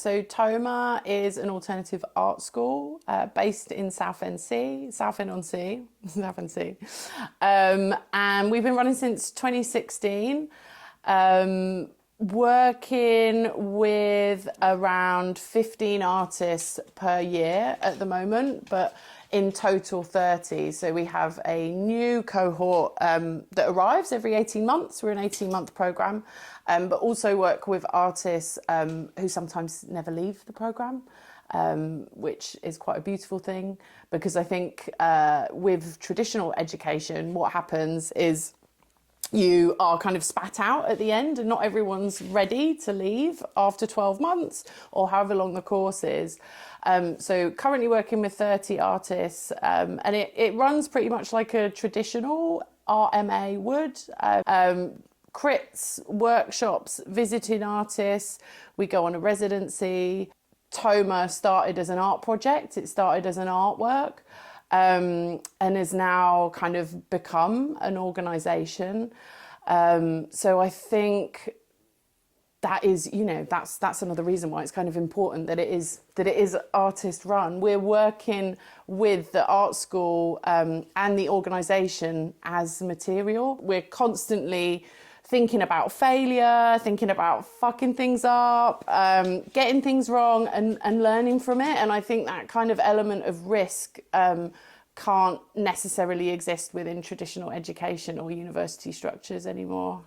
So TOMA is an alternative art school based in Southend-on-Sea, Southend-on-Sea. And we've been running since 2016, working with around 15 artists per year at the moment, but in total 30. So we have a new cohort that arrives every 18 months. We're an 18-month programme, but also work with artists who sometimes never leave the programme, which is quite a beautiful thing, because I think with traditional education, what happens is you are kind of spat out at the end, and not everyone's ready to leave after 12 months or however long the course is. So currently working with 30 artists, and it runs pretty much like a traditional RMA would. Crits, workshops, visiting artists, we go on a residency. TOMA started as an art project, it started as an artwork, and has now kind of become an organisation. So I think that is, you know, that's another reason why it's kind of important that it is artist run. We're working with the art school and the organisation as material. We're constantly thinking about failure, thinking about fucking things up, getting things wrong and learning from it. And I think that kind of element of risk can't necessarily exist within traditional education or university structures anymore.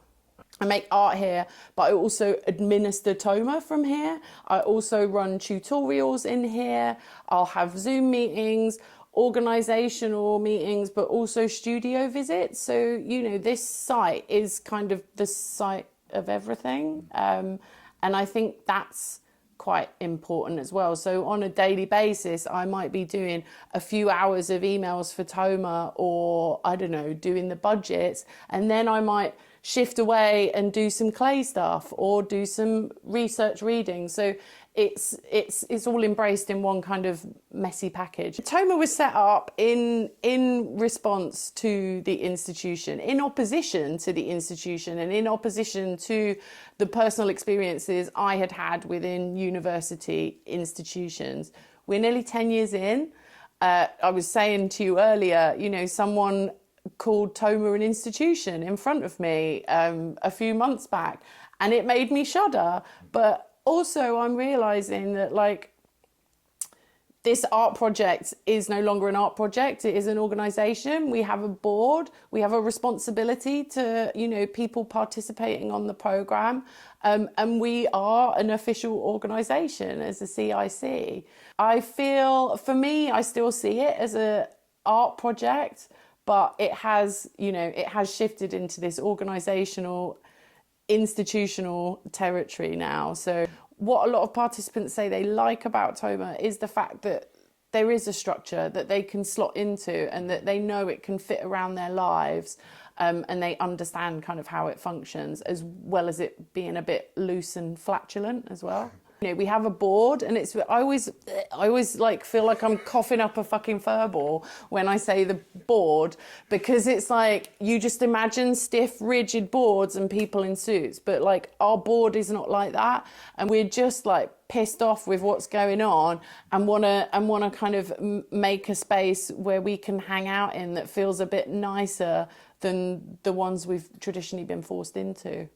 I make art here, but I also administer TOMA from here. I also run tutorials in here. I'll have Zoom meetings, organisational meetings, but also studio visits. So, you know, this site is kind of the site of everything. And I think that's quite important as well. So on a daily basis, I might be doing a few hours of emails for TOMA, or I don't know, doing the budgets, and then I might shift away and do some clay stuff or do some research reading. So it's all embraced in one kind of messy package. TOMA was set up in response to the institution, in opposition to the institution, and in opposition to the personal experiences I had had within university institutions. We're nearly 10 years in. I was saying to you earlier, you know, someone called TOMA an institution in front of me a few months back, and it made me shudder. But also I'm realizing that, like, this art project is no longer an art project, it is an organisation. We have a board, we have a responsibility to, you know, people participating on the programme, and we are an official organisation as a CIC. I feel, for me, I still see it as an art project, but it has, you know, it has shifted into this organisational, institutional territory now. So what a lot of participants say they like about TOMA is the fact that there is a structure that they can slot into, and that they know it can fit around their lives, and they understand kind of how it functions, as well as it being a bit loose and flatulent as well. You know, we have a board, and it's, I always like feel like I'm coughing up a fucking furball when I say the board, because it's like, you just imagine stiff, rigid boards and people in suits, but like our board is not like that, and we're just like pissed off with what's going on, and wanna kind of make a space where we can hang out in that feels a bit nicer than the ones we've traditionally been forced into.